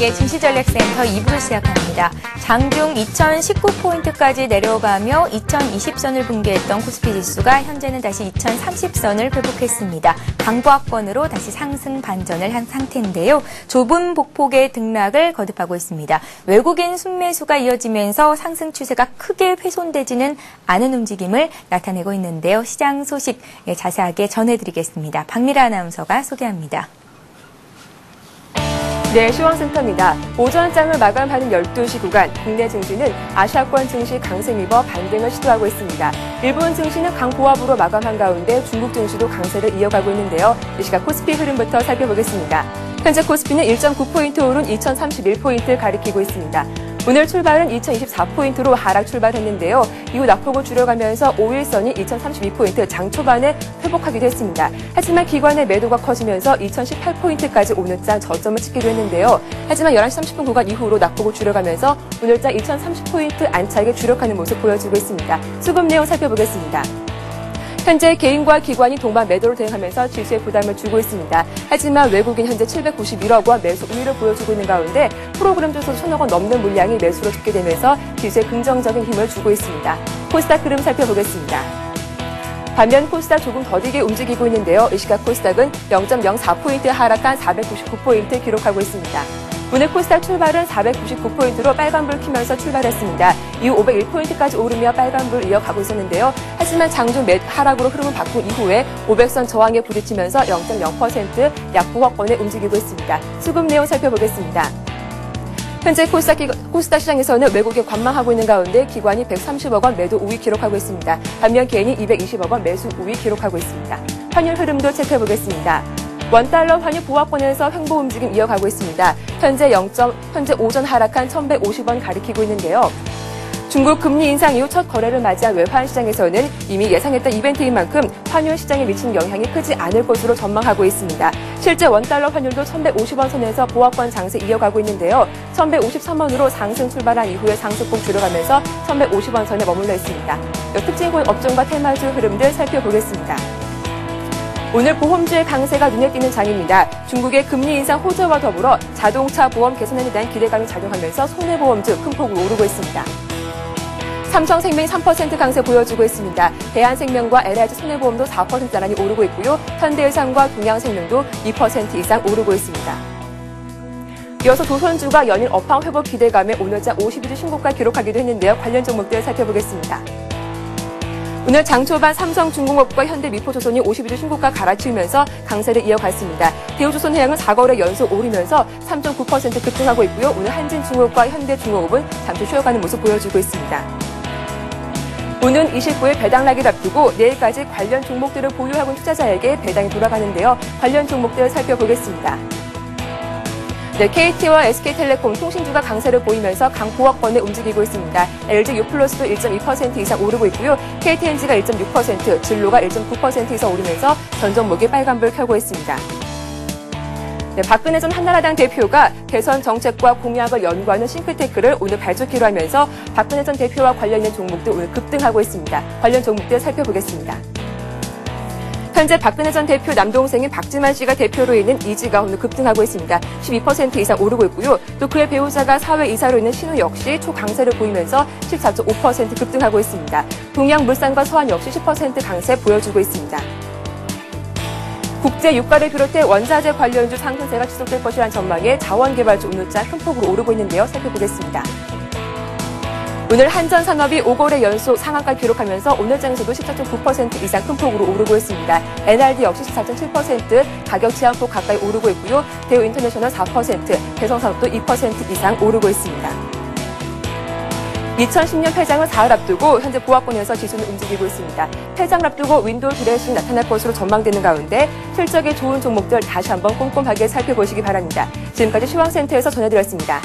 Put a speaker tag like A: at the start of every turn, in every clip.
A: 코스피의 증시전략센터 2부를 시작합니다. 장중 2019포인트까지 내려가며 2020선을 붕괴했던 코스피 지수가 현재는 다시 2030선을 회복했습니다. 강보합권으로 다시 상승 반전을 한 상태인데요. 좁은 복폭의 등락을 거듭하고 있습니다. 외국인 순매수가 이어지면서 상승 추세가 크게 훼손되지는 않은 움직임을 나타내고 있는데요. 시장 소식 자세하게 전해드리겠습니다. 박미라 아나운서가 소개합니다.
B: 네, 시황센터입니다. 오전장을 마감하는 12시 구간, 국내 증시는 아시아권 증시 강세를 입어 반등을 시도하고 있습니다. 일본 증시는 강보합으로 마감한 가운데 중국 증시도 강세를 이어가고 있는데요. 이 시각 코스피 흐름부터 살펴보겠습니다. 현재 코스피는 1.9포인트 오른 2031포인트를 가리키고 있습니다. 오늘 출발은 2024포인트로 하락 출발했는데요. 이후 낙폭을 줄여가면서 5일선이 2032포인트 장 초반에 회복하기도 했습니다. 하지만 기관의 매도가 커지면서 2018포인트까지 오늘장 저점을 찍기도 했는데요. 하지만 11시 30분 구간 이후로 낙폭을 줄여가면서 오늘장 2030포인트 안착에 주력하는 모습 보여주고 있습니다. 수급 내용 살펴보겠습니다. 현재 개인과 기관이 동반 매도를 대응하면서 지수에 부담을 주고 있습니다. 하지만 외국인 현재 791억 원 매수 우위를 보여주고 있는 가운데 프로그램 중에서 1,000억 원 넘는 물량이 매수로 죽게 되면서 지수에 긍정적인 힘을 주고 있습니다. 코스닥 흐름 살펴보겠습니다. 반면 코스닥 조금 더디게 움직이고 있는데요. 이 시각 코스닥은 0.04포인트 하락한 499포인트 기록하고 있습니다. 오늘 코스닥 출발은 499포인트로 빨간불 켜면서 출발했습니다. 이후 501포인트까지 오르며 빨간불 이어가고 있었는데요. 하지만 장중 하락으로 흐름을 바꾼 이후에 500선 저항에 부딪히면서 0.0% 약보합권에 움직이고 있습니다. 수급 내용 살펴보겠습니다. 현재 코스닥 시장에서는 외국에 관망하고 있는 가운데 기관이 130억 원 매도 우위 기록하고 있습니다. 반면 개인이 220억 원 매수 우위 기록하고 있습니다. 환율 흐름도 체크해보겠습니다. 원달러 환율 보합권에서 횡보 움직임 이어가고 있습니다. 현재 오전 하락한 1,150원 가리키고 있는데요. 중국 금리 인상 이후 첫 거래를 맞이한 외환 시장에서는 이미 예상했던 이벤트인 만큼 환율 시장에 미치는 영향이 크지 않을 것으로 전망하고 있습니다. 실제 원달러 환율도 1,150원 선에서 보합권 장세 이어가고 있는데요. 1,153원으로 상승 출발한 이후에 상승폭 줄여가면서 1,150원 선에 머물러 있습니다. 특징 업종과 테마주 흐름들 살펴보겠습니다. 오늘 보험주의 강세가 눈에 띄는 장입니다. 중국의 금리 인상 호재와 더불어 자동차 보험 개선에 대한 기대감이 작용하면서 손해보험주 큰 폭으로 오르고 있습니다. 삼성생명이 3% 강세 보여주고 있습니다. 대한생명과 LH 손해보험도 4% 나란히 오르고 있고요. 현대해상과 동양생명도 2% 이상 오르고 있습니다. 이어서 조선주가 연일 업황 회복 기대감에 오늘장 52주 신고가 기록하기도 했는데요. 관련 종목들 살펴보겠습니다. 오늘 장 초반 삼성중공업과 현대미포조선이 52주 신고가 갈아치우면서 강세를 이어갔습니다. 대우조선해양은 4거래 연속 오르면서 3.9% 급등하고 있고요. 오늘 한진중공업과 현대중공업은 잠시 쉬어가는 모습 보여주고 있습니다. 오는 29일 배당락을 앞두고 내일까지 관련 종목들을 보유하고 있는 투자자에게 배당이 돌아가는데요. 관련 종목들 살펴보겠습니다. 네, KT와 SK텔레콤 통신주가 강세를 보이면서 강보합권에 움직이고 있습니다. LG U+도 1.2% 이상 오르고 있고요. KTNG가 1.6%, 진로가 1.9% 이상 오르면서 전 종목이 빨간불 켜고 있습니다. 네, 박근혜 전 한나라당 대표가 대선 정책과 공약을 연구하는 싱크테크를 오늘 발족키로 하면서 박근혜 전 대표와 관련 있는 종목들 오늘 급등하고 있습니다. 관련 종목들 살펴보겠습니다. 현재 박근혜 전 대표 남동생인 박지만 씨가 대표로 있는 이지가 오늘 급등하고 있습니다. 12% 이상 오르고 있고요. 또 그의 배우자가 사회이사로 있는 신우 역시 초강세를 보이면서 14.5% 급등하고 있습니다. 동양물산과 서한 역시 10% 강세 보여주고 있습니다. 국제 유가를 비롯해 원자재 관련주 상승세가 지속될 것이라는 전망에 자원개발주 오늘장 큰 폭으로 오르고 있는데요. 살펴보겠습니다. 오늘 한전산업이 5거래 연속 상한가 기록하면서 오늘장에서도 14.9% 이상 큰 폭으로 오르고 있습니다. NRD 역시 14.7% 가격 제한폭 가까이 오르고 있고요. 대우인터내셔널 4%, 대성산업도 2% 이상 오르고 있습니다. 2010년 폐장을 사흘 앞두고 현재 보합권에서 지수는 움직이고 있습니다. 폐장을 앞두고 윈도우 드레싱이 나타날 것으로 전망되는 가운데 실적이 좋은 종목들 다시 한번 꼼꼼하게 살펴보시기 바랍니다. 지금까지 시황센터에서 전해드렸습니다.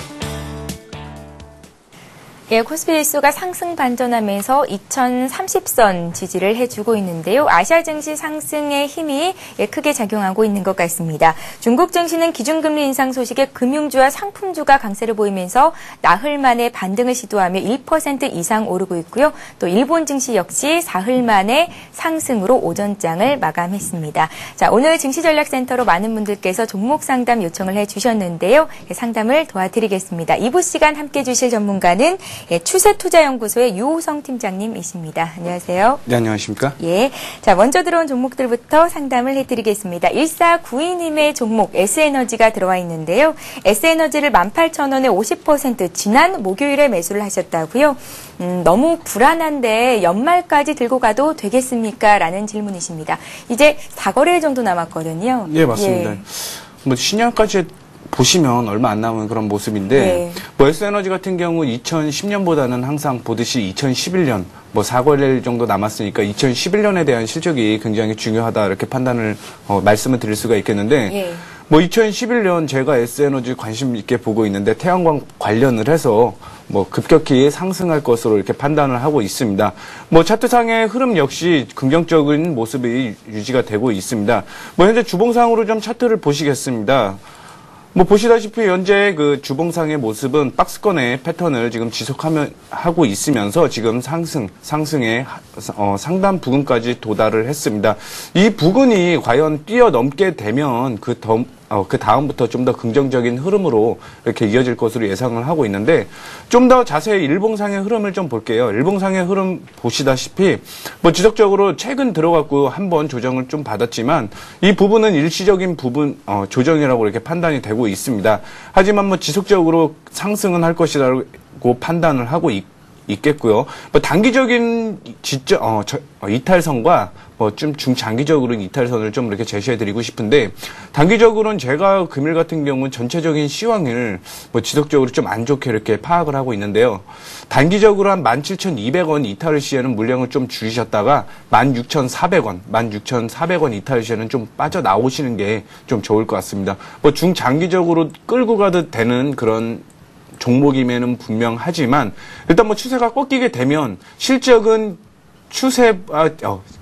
A: 예, 코스피 지수가 상승 반전하면서 2030선 지지를 해주고 있는데요. 아시아 증시 상승의 힘이 크게 작용하고 있는 것 같습니다. 중국 증시는 기준금리 인상 소식에 금융주와 상품주가 강세를 보이면서 나흘 만에 반등을 시도하며 1% 이상 오르고 있고요. 또 일본 증시 역시 사흘 만에 상승으로 오전장을 마감했습니다. 자, 오늘 증시전략센터로 많은 분들께서 종목 상담 요청을 해주셨는데요. 상담을 도와드리겠습니다. 2부 시간 함께해 주실 전문가는 추세투자연구소의 유호성 팀장님이십니다. 안녕하세요.
C: 네, 안녕하십니까?
A: 예. 자, 먼저 들어온 종목들부터 상담을 해드리겠습니다. 1492님의 종목 S에너지가 들어와 있는데요. S에너지를 18,000원에 50% 지난 목요일에 매수를 하셨다고요? 너무 불안한데 연말까지 들고 가도 되겠습니까? 라는 질문이십니다. 이제 4거래일 정도 남았거든요.
C: 예, 맞습니다.
A: 예.
C: 뭐 신년까지 보시면 얼마 안 남은 그런 모습인데
A: 네.
C: 뭐 S에너지 같은 경우 2010년보다는 항상 보듯이 2011년 뭐 4거래일 정도 남았으니까 2011년에 대한 실적이 굉장히 중요하다 이렇게 판단을 말씀을 드릴 수가 있겠는데
A: 예.
C: 뭐 2011년 제가 S에너지 관심 있게 보고 있는데 태양광 관련을 해서 뭐 급격히 상승할 것으로 이렇게 판단을 하고 있습니다. 뭐 차트상의 흐름 역시 긍정적인 모습이 유지가 되고 있습니다. 뭐 현재 주봉상으로 좀 차트를 보시겠습니다. 뭐 보시다시피 현재 그 주봉상의 모습은 박스권의 패턴을 지금 하고 있으면서 지금 상승의 상단 부근까지 도달을 했습니다. 이 부근이 과연 뛰어넘게 되면 그 다음부터 좀 더 긍정적인 흐름으로 이렇게 이어질 것으로 예상을 하고 있는데 좀 더 자세히 일봉상의 흐름을 좀 볼게요. 일봉상의 흐름 보시다시피 뭐 지속적으로 최근 들어갔고 한번 조정을 좀 받았지만 이 부분은 일시적인 부분 조정이라고 이렇게 판단이 되고 있습니다. 하지만 뭐 지속적으로 상승은 할 것이라고 판단을 하고 있겠고요. 뭐 단기적인 이탈선과 뭐 좀 중장기적으로는 이탈선을 좀 이렇게 제시해드리고 싶은데 단기적으로는 제가 금일 같은 경우는 전체적인 시황을 뭐 지속적으로 좀 안 좋게 이렇게 파악을 하고 있는데요. 단기적으로 한 17,200원 이탈 시에는 물량을 좀 줄이셨다가 16,400원 이탈 시에는 좀 빠져나오시는 게 좀 좋을 것 같습니다. 뭐 중장기적으로 끌고 가도 되는 그런 종목임에는 분명하지만 일단 뭐 추세가 꺾이게 되면 실적은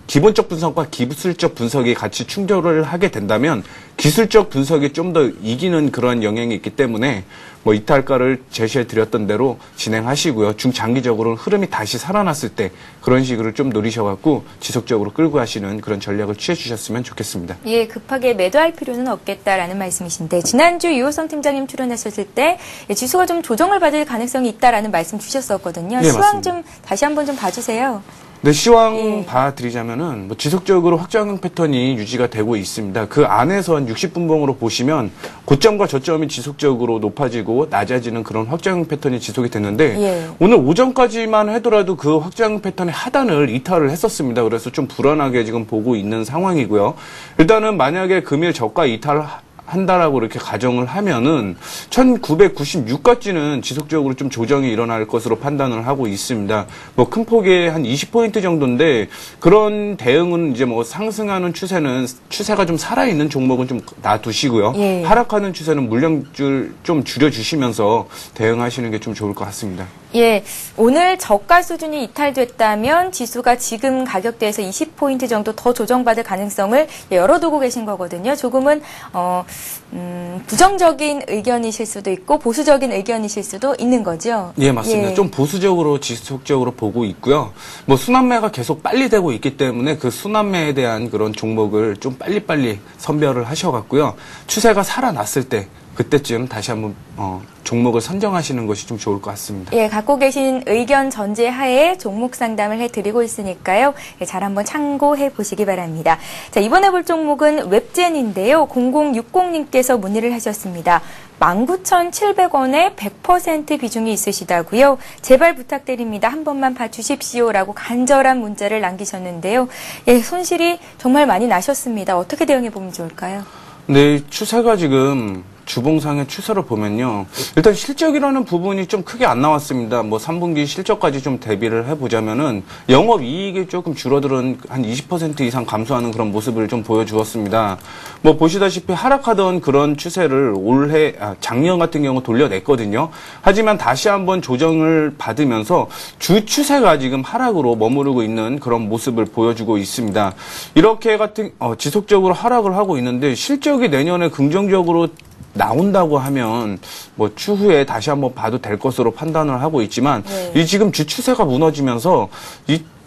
C: 기본적 분석과 기술적 분석이 같이 충돌을 하게 된다면 기술적 분석이 좀 더 이기는 그런 영향이 있기 때문에 뭐 이탈가를 제시해 드렸던 대로 진행하시고요. 중장기적으로는 흐름이 다시 살아났을 때 그런 식으로 좀 노리셔갖고 지속적으로 끌고 가시는 그런 전략을 취해 주셨으면 좋겠습니다.
A: 예, 급하게 매도할 필요는 없겠다라는 말씀이신데 지난주 유호성 팀장님 출연하셨을 때 지수가 좀 조정을 받을 가능성이 있다라는 말씀 주셨었거든요.
C: 네,
A: 시황
C: 맞습니다.
A: 좀 다시 한번 좀 봐주세요.
C: 네, 시황 봐드리자면은 뭐 지속적으로 확장형 패턴이 유지가 되고 있습니다. 그 안에서 한 60분봉으로 보시면 고점과 저점이 지속적으로 높아지고 낮아지는 그런 확장형 패턴이 지속이 됐는데
A: 예. 오늘
C: 오늘 오전까지만 하더라도 그 확장형 패턴의 하단을 이탈을 했었습니다. 그래서 좀 불안하게 지금 보고 있는 상황이고요. 일단은 만약에 금일 저가 이탈한다라고 이렇게 가정을 하면은 1996까지는 지속적으로 좀 조정이 일어날 것으로 판단을 하고 있습니다. 뭐 큰 폭의 한 20포인트 정도인데 그런 대응은 이제 뭐 상승하는 추세가 좀 살아있는 종목은 좀 놔두시고요.
A: 예.
C: 하락하는 추세는 물량줄 좀 줄여주시면서 대응하시는 게 좀 좋을 것 같습니다.
A: 예, 오늘 저가 수준이 이탈됐다면 지수가 지금 가격대에서 20포인트 정도 더 조정받을 가능성을 열어두고 계신 거거든요. 조금은 부정적인 의견이실 수도 있고 보수적인 의견이실 수도 있는 거죠.
C: 예, 맞습니다.
A: 예.
C: 좀 보수적으로 지속적으로 보고 있고요. 뭐 순환매가 계속 빨리 되고 있기 때문에 그 순환매에 대한 그런 종목을 좀 빨리빨리 선별을 하셔갖고요. 추세가 살아났을 때 그때쯤 다시 한번 종목을 선정하시는 것이 좀 좋을 것 같습니다.
A: 예, 갖고 계신 의견 전제하에 종목 상담을 해드리고 있으니까요. 예, 잘 한번 참고해 보시기 바랍니다. 자, 이번에 볼 종목은 웹젠인데요. 0060님께서 문의를 하셨습니다. 19,700원에 100% 비중이 있으시다고요. 제발 부탁드립니다. 한 번만 봐주십시오라고 간절한 문자를 남기셨는데요. 예, 손실이 정말 많이 나셨습니다. 어떻게 대응해 보면 좋을까요?
C: 네, 추세가 지금 주봉상의 추세를 보면요. 일단 실적이라는 부분이 좀 크게 안 나왔습니다. 뭐 3분기 실적까지 좀 대비를 해보자면은 영업이익이 조금 줄어들은 한 20% 이상 감소하는 그런 모습을 좀 보여주었습니다. 뭐 보시다시피 하락하던 그런 추세를 작년 같은 경우 돌려냈거든요. 하지만 다시 한번 조정을 받으면서 주 추세가 지금 하락으로 머무르고 있는 그런 모습을 보여주고 있습니다. 이렇게 지속적으로 하락을 하고 있는데 실적이 내년에 긍정적으로 나온다고 하면 뭐 추후에 다시 한번 봐도 될 것으로 판단을 하고 있지만 이 지금 주 추세가 무너지면서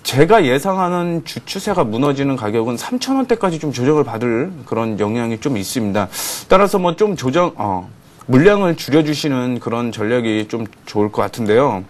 C: 제가 예상하는 주 추세가 무너지는 가격은 3,000원대까지 좀 조정을 받을 그런 영향이 좀 있습니다. 따라서 뭐 좀 물량을 줄여주시는 그런 전략이 좀 좋을 것 같은데요.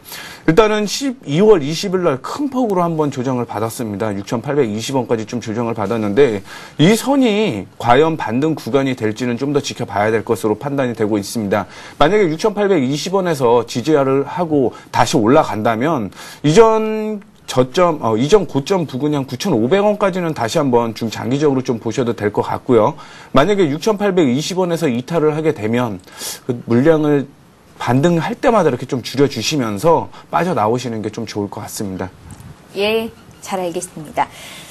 C: 일단은 2월 20일 날 큰 폭으로 한번 조정을 받았습니다. 6,820원까지 좀 조정을 받았는데 이 선이 과연 반등 구간이 될지는 좀 더 지켜봐야 될 것으로 판단이 되고 있습니다. 만약에 6,820원에서 지지를 하고 다시 올라간다면 이전 고점 부근이 한 9,500원까지는 다시 한번 중장기적으로 좀 보셔도 될 것 같고요. 만약에 6,820원에서 이탈을 하게 되면 그 물량을 반등할 때마다 이렇게 좀 줄여주시면서 빠져나오시는 게 좀 좋을 것 같습니다.
A: 예, 잘 알겠습니다.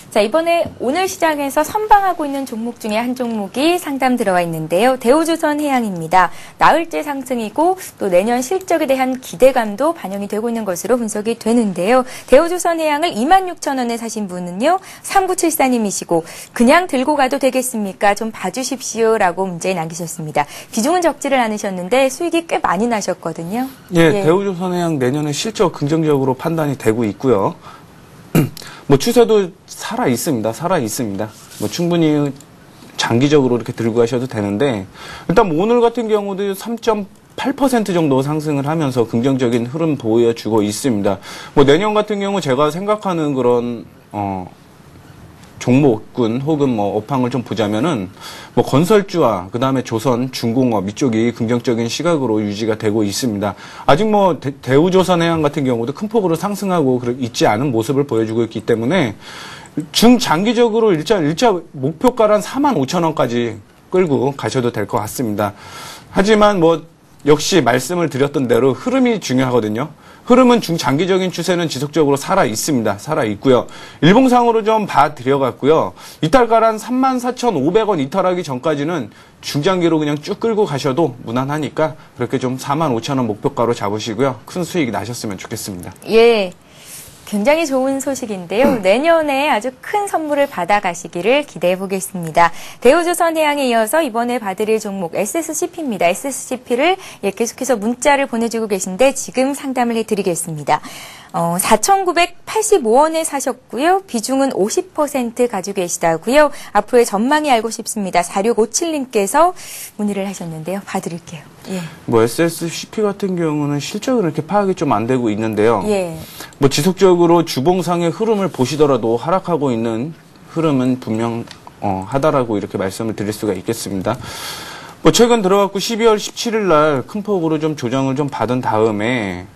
A: 자, 이번에 오늘 시장에서 선방하고 있는 종목 중에 한 종목이 상담 들어와 있는데요. 대우조선해양입니다. 나흘째 상승이고 또 내년 실적에 대한 기대감도 반영이 되고 있는 것으로 분석이 되는데요. 대우조선해양을 26,000원에 사신 분은요. 3974님이시고 그냥 들고 가도 되겠습니까? 좀 봐주십시오라고 문제 남기셨습니다. 비중은 적지를 않으셨는데 수익이 꽤 많이 나셨거든요.
C: 예. 대우조선해양 내년에 실적 긍정적으로 판단이 되고 있고요. 뭐 추세도 살아 있습니다. 뭐 충분히 장기적으로 이렇게 들고 가셔도 되는데 일단 뭐 오늘 같은 경우도 3.8% 정도 상승을 하면서 긍정적인 흐름 보여주고 있습니다. 뭐 내년 같은 경우 제가 생각하는 그런 종목군 혹은 뭐 업황을 좀 보자면은 뭐 건설주와 그다음에 조선, 중공업 이쪽이 긍정적인 시각으로 유지가 되고 있습니다. 아직 뭐 대우조선해양 같은 경우도 큰 폭으로 상승하고 있지 않은 모습을 보여주고 있기 때문에 중장기적으로 일자 목표가란 45,000원까지 끌고 가셔도 될 것 같습니다. 하지만 뭐 역시 말씀을 드렸던 대로 흐름이 중요하거든요. 흐름은 중장기적인 추세는 지속적으로 살아 있고요. 일봉상으로 좀 봐드려갔고요. 이탈가란 34,500원 이탈하기 전까지는 중장기로 그냥 쭉 끌고 가셔도 무난하니까 그렇게 좀 45,000원 목표가로 잡으시고요. 큰 수익이 나셨으면 좋겠습니다.
A: 예. 굉장히 좋은 소식인데요. 내년에 아주 큰 선물을 받아가시기를 기대해 보겠습니다. 대우조선해양에 이어서 이번에 봐드릴 종목 SSCP입니다. SSCP를 계속해서 문자를 보내주고 계신데 지금 상담을 해드리겠습니다. 4,985원에 사셨고요. 비중은 50% 가지고 계시다고요. 앞으로의 전망이 알고 싶습니다. 4657님께서 문의를 하셨는데요. 봐드릴게요. 예.
C: 뭐 SSCP 같은 경우는 실적은 이렇게 파악이 좀 안 되고 있는데요.
A: 예.
C: 뭐 지속적으로 주봉상의 흐름을 보시더라도 하락하고 있는 흐름은 분명하다라고 이렇게 말씀을 드릴 수가 있겠습니다. 뭐 최근 들어갔고 12월 17일 날 큰 폭으로 좀 조정을 좀 받은 다음에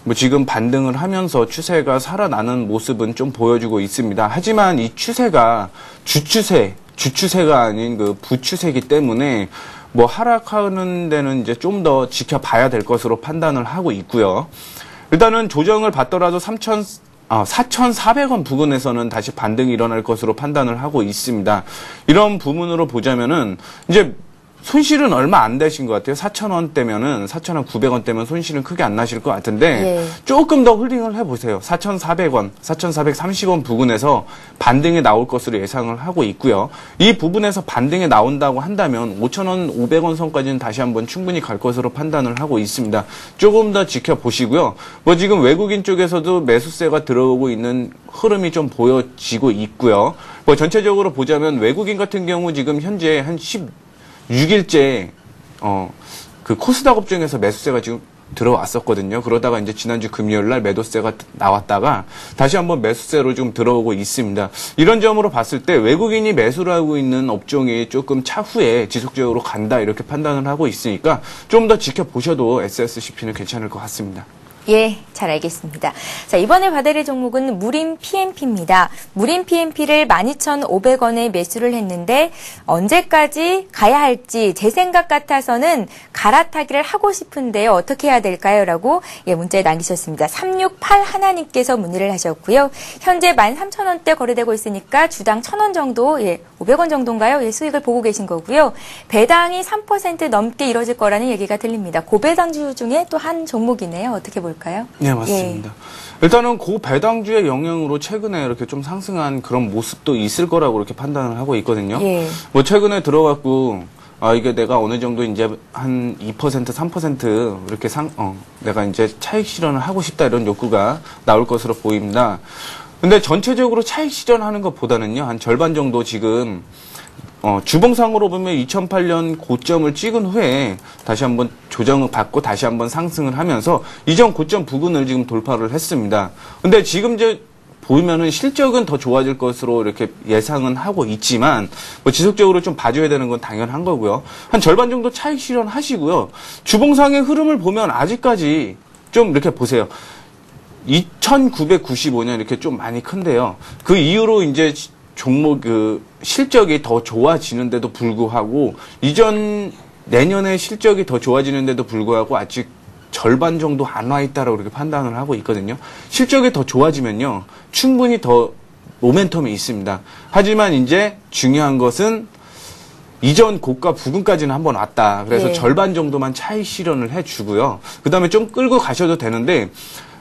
C: 뭐 지금 반등을 하면서 추세가 살아나는 모습은 좀 보여주고 있습니다. 하지만 이 추세가 주추세가 아닌 그 부추세이기 때문에 뭐 하락하는 데는 이제 좀 더 지켜봐야 될 것으로 판단을 하고 있고요. 일단은 조정을 받더라도 4,400원 부근에서는 다시 반등이 일어날 것으로 판단을 하고 있습니다. 이런 부분으로 보자면은 이제 손실은 얼마 안 되신 것 같아요. 4,000원대면은 4,900원대면 손실은 크게 안 나실 것 같은데 조금 더 홀딩을 해보세요. 4,400원, 4,430원 부근에서 반등이 나올 것으로 예상을 하고 있고요. 이 부분에서 반등이 나온다고 한다면 5,000원, 500원 선까지는 다시 한번 충분히 갈 것으로 판단을 하고 있습니다. 조금 더 지켜보시고요. 뭐 지금 외국인 쪽에서도 매수세가 들어오고 있는 흐름이 좀 보여지고 있고요. 뭐 전체적으로 보자면 외국인 같은 경우 지금 현재 한 6일째 그 코스닥 업종에서 매수세가 지금 들어왔었거든요. 그러다가 이제 지난주 금요일 날 매도세가 나왔다가 다시 한번 매수세로 좀 들어오고 있습니다. 이런 점으로 봤을 때 외국인이 매수를 하고 있는 업종이 조금 차후에 지속적으로 간다 이렇게 판단을 하고 있으니까 좀 더 지켜보셔도 SSCP는 괜찮을 것 같습니다.
A: 예, 잘 알겠습니다. 자, 이번에 봐드릴 종목은 무림 PMP입니다. 무림 PMP를 12,500원에 매수를 했는데 언제까지 가야 할지 제 생각 같아서는 갈아타기를 하고 싶은데요. 어떻게 해야 될까요? 라고 문자에 남기셨습니다. 368 하나님께서 문의를 하셨고요. 현재 13,000원대 거래되고 있으니까 주당 1,000원 정도, 500원 정도인가요? 수익을 보고 계신 거고요. 배당이 3% 넘게 이뤄질 거라는 얘기가 들립니다. 고배당주 중에 또 한 종목이네요. 어떻게 볼까요?
C: 네, 맞습니다. 일단은 고배당주의 영향으로 최근에 이렇게 좀 상승한 그런 모습도 있을 거라고 이렇게 판단을 하고 있거든요. 뭐 최근에 들어갔고, 이게 내가 어느 정도 이제 한 2%, 3% 이렇게 내가 이제 차익 실현을 하고 싶다 이런 욕구가 나올 것으로 보입니다. 근데 전체적으로 차익 실현하는 것보다는요, 한 절반 정도 지금 주봉상으로 보면 2008년 고점을 찍은 후에 다시 한번 조정을 받고 다시 한번 상승을 하면서 이전 고점 부근을 지금 돌파를 했습니다. 근데 지금 이제 보면은 실적은 더 좋아질 것으로 이렇게 예상은 하고 있지만 뭐 지속적으로 좀 봐줘야 되는 건 당연한 거고요. 한 절반 정도 차익 실현하시고요. 주봉상의 흐름을 보면 아직까지 좀 이렇게 보세요. 2,995년 이렇게 좀 많이 큰데요. 그 이후로 이제 종목 실적이 더 좋아지는데도 불구하고 내년에 실적이 더 좋아지는데도 불구하고 아직 절반 정도 안 와 있다라고 그렇게 판단을 하고 있거든요. 실적이 더 좋아지면요. 충분히 더 모멘텀이 있습니다. 하지만 이제 중요한 것은 이전 고가 부근까지는 한번 왔다. 그래서 절반 정도만 차익 실현을 해주고요. 그 다음에 좀 끌고 가셔도 되는데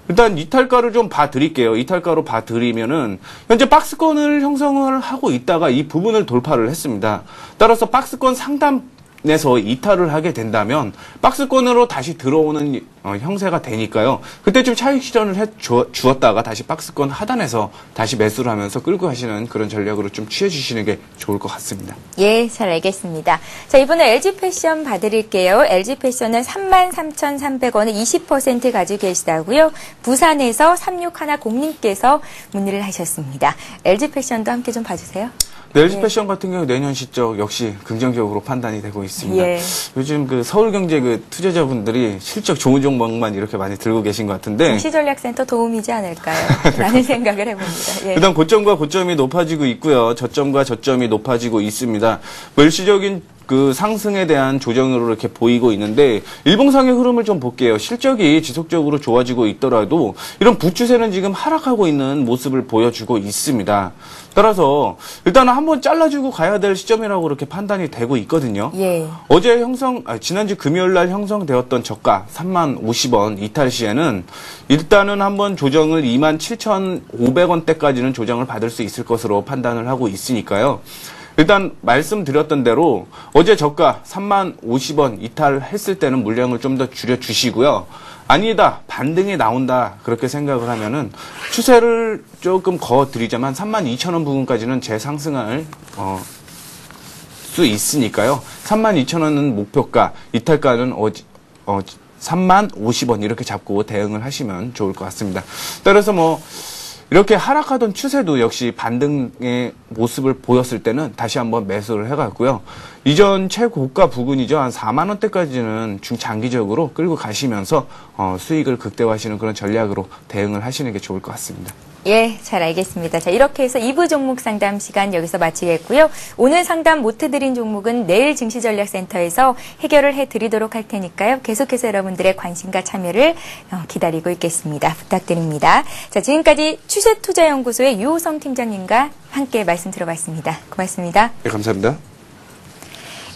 C: 일단 이탈가를 좀 봐드릴게요. 이탈가로 봐드리면은 현재 박스권을 형성을 하고 있다가 이 부분을 돌파를 했습니다. 따라서 박스권 상단에서 이탈을 하게 된다면 박스권으로 다시 들어오는 형세가 되니까요. 그때쯤 차익 실현을 해 주었다가 다시 박스권 하단에서 다시 매수를 하면서 끌고 가시는 그런 전략으로 좀 취해 주시는 게 좋을 것 같습니다. 예,
A: 잘 알겠습니다. 자, 이번에 LG패션 봐드릴게요. LG패션은 33,300원에 20% 가지고 계시다고요. 부산에서 3610님께서 문의를 하셨습니다. LG패션도 함께 좀 봐주세요.
C: 네, LG패션 같은 경우 내년 실적 역시 긍정적으로 판단이 되고 있습니다. 요즘 서울경제 투자자분들이 실적 좋은 종목만 이렇게 많이 들고 계신 것 같은데
A: 시전략센터 도움이지 않을까요? 라는 생각을 해봅니다.
C: 일단 고점과 고점이 높아지고 있고요. 저점과 저점이 높아지고 있습니다. 일시적인 상승에 대한 조정으로 이렇게 보이고 있는데 일봉상의 흐름을 좀 볼게요. 실적이 지속적으로 좋아지고 있더라도 이런 부추세는 지금 하락하고 있는 모습을 보여주고 있습니다. 따라서 일단은 한번 잘라주고 가야 될 시점이라고 그렇게 판단이 되고 있거든요. 어제 지난주 금요일 날 형성되었던 저가 30,050원 이탈 시에는 일단은 한번 조정을 27,500원대까지는 조정을 받을 수 있을 것으로 판단을 하고 있으니까요. 일단 말씀드렸던 대로 어제 저가 30,050원 이탈했을 때는 물량을 좀 더 줄여주시고요. 아니다, 반등이 나온다 그렇게 생각을 하면은 추세를 조금 거드리자면 32,000원 부분까지는 재상승할 수 있으니까요. 32,000원은 목표가, 이탈가는 30,050원 이렇게 잡고 대응을 하시면 좋을 것 같습니다. 따라서 이렇게 하락하던 추세도 역시 반등의 모습을 보였을 때는 다시 한번 매수를 해갔고요. 이전 최고가 부근이죠. 한 4만 원대까지는 중장기적으로 끌고 가시면서 수익을 극대화하시는 그런 전략으로 대응을 하시는 게 좋을 것 같습니다.
A: 예, 잘 알겠습니다. 자, 이렇게 해서 2부 종목 상담 시간 여기서 마치겠고요. 오늘 상담 못 해드린 종목은 내일 증시전략센터에서 해결을 해드리도록 할 테니까요. 계속해서 여러분들의 관심과 참여를 기다리고 있겠습니다. 부탁드립니다. 자, 지금까지 추세투자연구소의 유호성 팀장님과 함께 말씀 들어봤습니다. 고맙습니다.
C: 네, 감사합니다.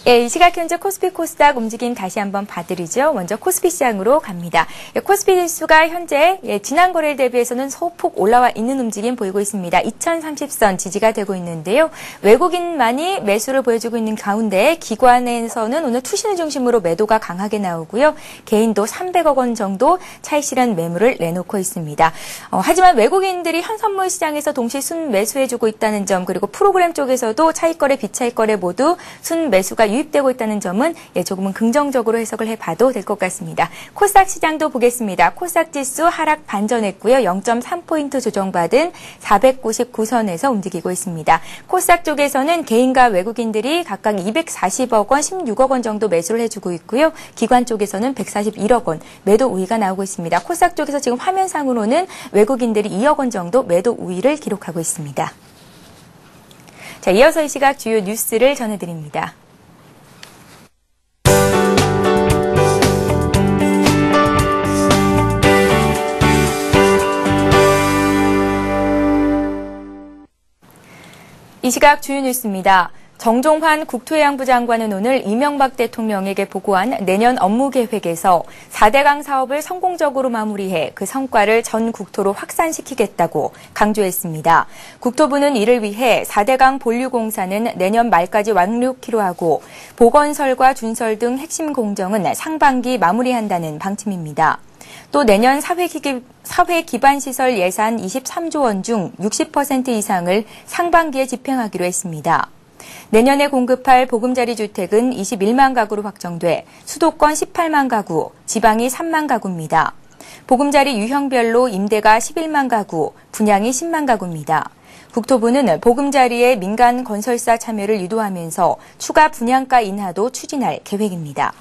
A: 예, 이 시각 현재 코스피 코스닥 움직임 다시 한번 봐드리죠. 먼저 코스피 시장으로 갑니다. 코스피 지수가 현재 지난 거래일 대비해서는 소폭 올라와 있는 움직임 보이고 있습니다. 2030선 지지가 되고 있는데요. 외국인만이 매수를 보여주고 있는 가운데 기관에서는 오늘 투신을 중심으로 매도가 강하게 나오고요. 개인도 300억 원 정도 차익 실현 매물을 내놓고 있습니다. 하지만 외국인들이 현선물 시장에서 동시 순매수해주고 있다는 점, 그리고 프로그램 쪽에서도 차익거래, 비차익거래 모두 순매수가 유입되고 있다는 점은 조금은 긍정적으로 해석을 해봐도 될 것 같습니다. 코스닥 시장도 보겠습니다. 코스닥 지수 하락 반전했고요. 0.3포인트 조정받은 499선에서 움직이고 있습니다. 코스닥 쪽에서는 개인과 외국인들이 각각 240억 원, 16억 원 정도 매수를 해주고 있고요. 기관 쪽에서는 141억 원 매도 우위가 나오고 있습니다. 코스닥 쪽에서 지금 화면상으로는 외국인들이 2억 원 정도 매도 우위를 기록하고 있습니다. 자, 이어서 이 시각 주요 뉴스를 전해드립니다. 이 시각 주요 뉴스입니다. 정종환 국토해양부 장관은 오늘 이명박 대통령에게 보고한 내년 업무 계획에서 4대강 사업을 성공적으로 마무리해 그 성과를 전 국토로 확산시키겠다고 강조했습니다. 국토부는 이를 위해 4대강 본류 공사는 내년 말까지 완료키로 하고 보건설과 준설 등 핵심 공정은 상반기 마무리한다는 방침입니다. 또 내년 사회 기반 시설 예산 23조 원 중 60% 이상을 상반기에 집행하기로 했습니다. 내년에 공급할 보금자리 주택은 21만 가구로 확정돼 수도권 18만 가구, 지방이 3만 가구입니다. 보금자리 유형별로 임대가 11만 가구, 분양이 10만 가구입니다. 국토부는 보금자리의 민간 건설사 참여를 유도하면서 추가 분양가 인하도 추진할 계획입니다.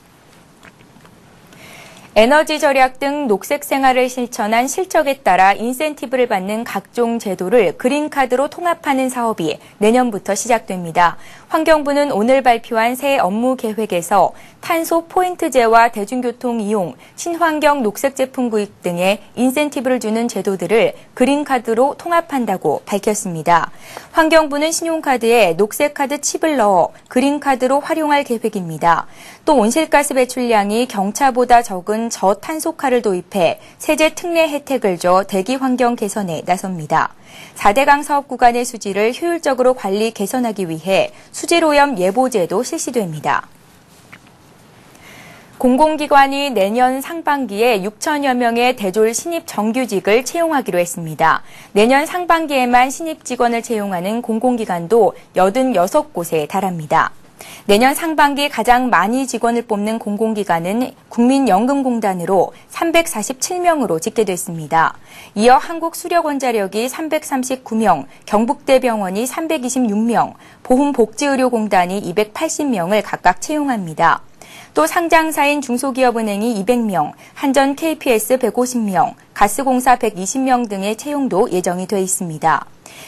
A: 에너지 절약 등 녹색 생활을 실천한 실적에 따라 인센티브를 받는 각종 제도를 그린카드로 통합하는 사업이 내년부터 시작됩니다. 환경부는 오늘 발표한 새 업무 계획에서 탄소 포인트제와 대중교통 이용, 친환경 녹색 제품 구입 등의 인센티브를 주는 제도들을 그린카드로 통합한다고 밝혔습니다. 환경부는 신용카드에 녹색카드 칩을 넣어 그린카드로 활용할 계획입니다. 또 온실가스 배출량이 경차보다 적은 저탄소카를 도입해 세제 특례 혜택을 줘 대기 환경 개선에 나섭니다. 4대강 사업 구간의 수질을 효율적으로 관리 개선하기 위해 수질오염 예보제도 실시됩니다. 공공기관이 내년 상반기에 6천여 명의 대졸 신입 정규직을 채용하기로 했습니다. 내년 상반기에만 신입 직원을 채용하는 공공기관도 86곳에 달합니다. 내년 상반기 가장 많이 직원을 뽑는 공공기관은 국민연금공단으로 347명으로 집계됐습니다. 이어 한국수력원자력이 339명, 경북대병원이 326명, 보훈복지의료공단이 280명을 각각 채용합니다. 또 상장사인 중소기업은행이 200명, 한전 KPS 150명, 가스공사 120명 등의 채용도 예정이 돼 있습니다.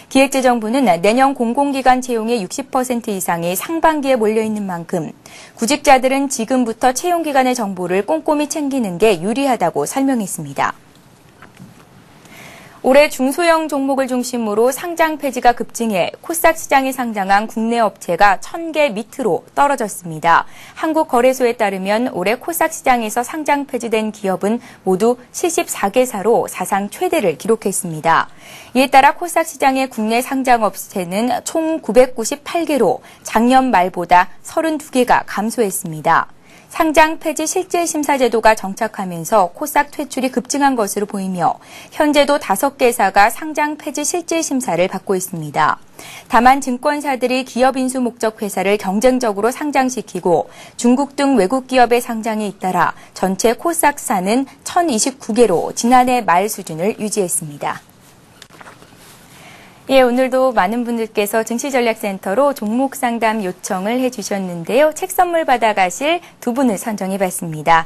A: 기획재정부는 내년 공공기관 채용의 60% 이상이 상반기에 몰려있는 만큼 구직자들은 지금부터 채용기관의 정보를 꼼꼼히 챙기는 게 유리하다고 설명했습니다. 올해 중소형 종목을 중심으로 상장 폐지가 급증해 코스닥 시장에 상장한 국내 업체가 1000개 밑으로 떨어졌습니다. 한국거래소에 따르면 올해 코스닥 시장에서 상장 폐지된 기업은 모두 74개사로 사상 최대를 기록했습니다. 이에 따라 코스닥 시장의 국내 상장 업체는 총 998개로 작년 말보다 32개가 감소했습니다. 상장 폐지 실질 심사 제도가 정착하면서 코스닥 퇴출이 급증한 것으로 보이며 현재도 5개사가 상장 폐지 실질 심사를 받고 있습니다. 다만 증권사들이 기업 인수 목적 회사를 경쟁적으로 상장시키고 중국 등 외국 기업의 상장에 잇따라 전체 코스닥사는 1029개로 지난해 말 수준을 유지했습니다. 예, 오늘도 많은 분들께서 증시전략센터로 종목 상담 요청을 해주셨는데요. 책 선물 받아가실 두 분을 선정해봤습니다.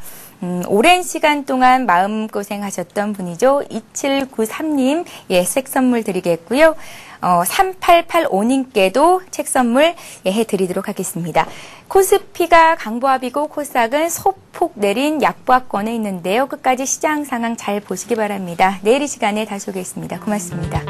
A: 오랜 시간 동안 마음고생하셨던 분이죠. 2793님, 예, 책 선물 드리겠고요. 3885님께도 책 선물 해드리도록 하겠습니다. 코스피가 강보합이고 코스닥은 소폭 내린 약보합권에 있는데요. 끝까지 시장 상황 잘 보시기 바랍니다. 내일 이 시간에 다시 오겠습니다. 고맙습니다.